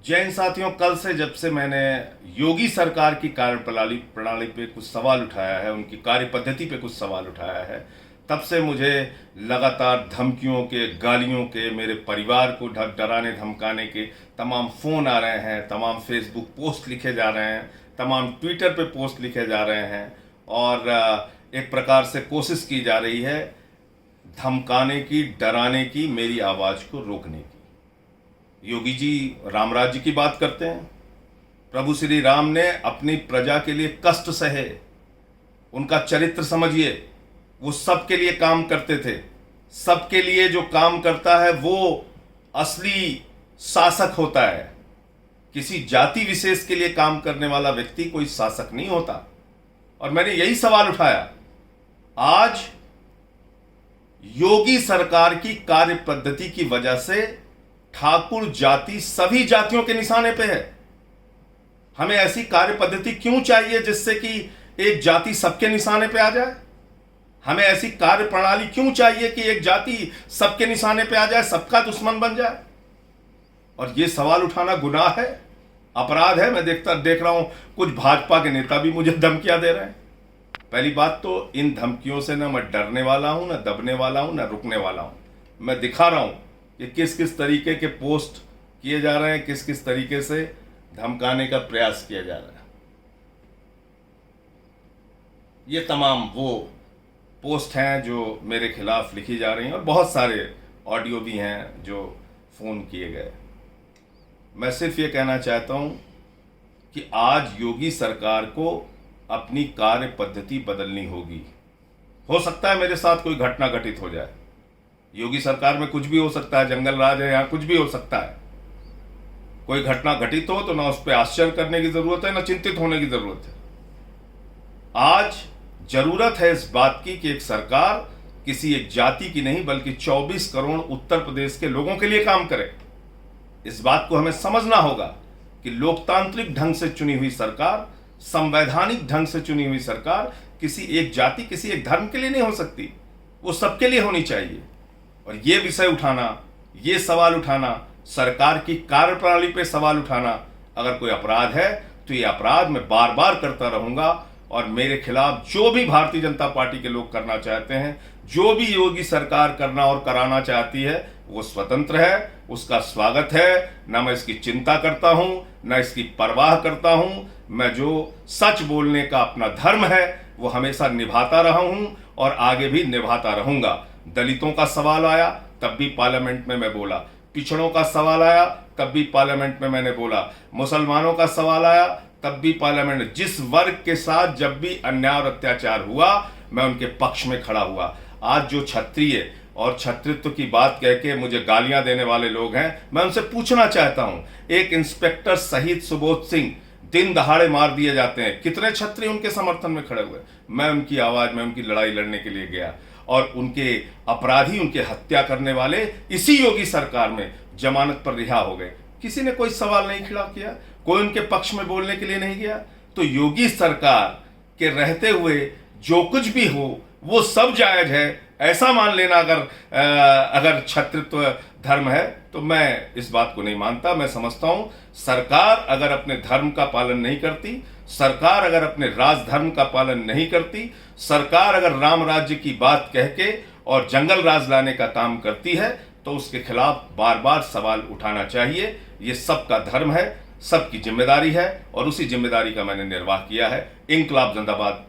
जय हिंद साथियों, कल से जब से मैंने योगी सरकार की कार्य प्रणाली पे कुछ सवाल उठाया है, उनकी कार्य पद्धति पे कुछ सवाल उठाया है, तब से मुझे लगातार धमकियों के, गालियों के, मेरे परिवार को डराने धमकाने के तमाम फ़ोन आ रहे हैं, तमाम फेसबुक पोस्ट लिखे जा रहे हैं, तमाम ट्विटर पे पोस्ट लिखे जा रहे हैं और एक प्रकार से कोशिश की जा रही है धमकाने की, डराने की, मेरी आवाज़ को रोकने की। योगी जी राम राज्य की बात करते हैं। प्रभु श्री राम ने अपनी प्रजा के लिए कष्ट सहे, उनका चरित्र समझिए, वो सबके लिए काम करते थे। सबके लिए जो काम करता है वो असली शासक होता है। किसी जाति विशेष के लिए काम करने वाला व्यक्ति कोई शासक नहीं होता। और मैंने यही सवाल उठाया। आज योगी सरकार की कार्य पद्धति की वजह से ठाकुर जाति सभी जातियों के निशाने पे है। हमें ऐसी कार्य पद्धति क्यों चाहिए जिससे कि एक जाति सबके निशाने पे आ जाए? हमें ऐसी कार्य प्रणाली क्यों चाहिए कि एक जाति सबके निशाने पे आ जाए, सबका दुश्मन बन जाए? और ये सवाल उठाना गुनाह है, अपराध है। मैं देख रहा हूं कुछ भाजपा के नेता भी मुझे धमकियां दे रहे हैं। पहली बात तो इन धमकियों से ना मैं डरने वाला हूं, ना दबने वाला हूं, ना रुकने वाला हूं। मैं दिखा रहा हूं कि किस किस तरीके के पोस्ट किए जा रहे हैं, किस किस तरीके से धमकाने का प्रयास किया जा रहा है। ये तमाम वो पोस्ट हैं जो मेरे खिलाफ लिखी जा रही हैं और बहुत सारे ऑडियो भी हैं जो फ़ोन किए गए। मैं सिर्फ ये कहना चाहता हूं कि आज योगी सरकार को अपनी कार्य पद्धति बदलनी होगी। हो सकता है मेरे साथ कोई घटना घटित हो जाए। योगी सरकार में कुछ भी हो सकता है, जंगल राज है, यहां कुछ भी हो सकता है। कोई घटना घटित हो तो ना उस पर आश्चर्य करने की जरूरत है, ना चिंतित होने की जरूरत है। आज जरूरत है इस बात की कि एक सरकार किसी एक जाति की नहीं बल्कि 24 करोड़ उत्तर प्रदेश के लोगों के लिए काम करे। इस बात को हमें समझना होगा कि लोकतांत्रिक ढंग से चुनी हुई सरकार, संवैधानिक ढंग से चुनी हुई सरकार किसी एक जाति, किसी एक धर्म के लिए नहीं हो सकती, वो सबके लिए होनी चाहिए। और ये विषय उठाना, ये सवाल उठाना, सरकार की कार्यप्रणाली पे सवाल उठाना अगर कोई अपराध है तो ये अपराध मैं बार बार करता रहूंगा। और मेरे खिलाफ जो भी भारतीय जनता पार्टी के लोग करना चाहते हैं, जो भी योगी सरकार करना और कराना चाहती है, वो स्वतंत्र है, उसका स्वागत है। ना मैं इसकी चिंता करता हूं, ना इसकी परवाह करता हूं। मैं जो सच बोलने का अपना धर्म है वो हमेशा निभाता रहा हूं और आगे भी निभाता रहूंगा। दलितों का सवाल आया तब भी पार्लियामेंट में मैं बोला, पिछड़ों का सवाल आया तब भी पार्लियामेंट में मैंने बोला, मुसलमानों का सवाल आया तब भी पार्लियामेंट, जिस वर्ग के साथ जब भी अन्याय और अत्याचार हुआ मैं उनके पक्ष में खड़ा हुआ। आज जो क्षत्रिय और क्षत्रित्व की बात कह के मुझे गालियां देने वाले लोग हैं, मैं उनसे पूछना चाहता हूं, एक इंस्पेक्टर शहीद सुबोध सिंह दिन दहाड़े मार दिए जाते हैं, कितने क्षत्रिय उनके समर्थन में खड़े हुए? मैं उनकी आवाज में उनकी लड़ाई लड़ने के लिए गया और उनके अपराधी, उनके हत्या करने वाले इसी योगी सरकार में जमानत पर रिहा हो गए। किसी ने कोई सवाल नहीं खड़ा किया, कोई उनके पक्ष में बोलने के लिए नहीं गया। तो योगी सरकार के रहते हुए जो कुछ भी हो वो सब जायज है, ऐसा मान लेना अगर क्षत्रित्व धर्म है तो मैं इस बात को नहीं मानता। मैं समझता हूं सरकार अगर अपने धर्म का पालन नहीं करती, सरकार अगर अपने राजधर्म का पालन नहीं करती, सरकार अगर राम राज्य की बात कह के और जंगल राज लाने का काम करती है तो उसके खिलाफ बार बार सवाल उठाना चाहिए। ये सबका धर्म है, सबकी जिम्मेदारी है और उसी जिम्मेदारी का मैंने निर्वाह किया है। इंकलाब जिंदाबाद।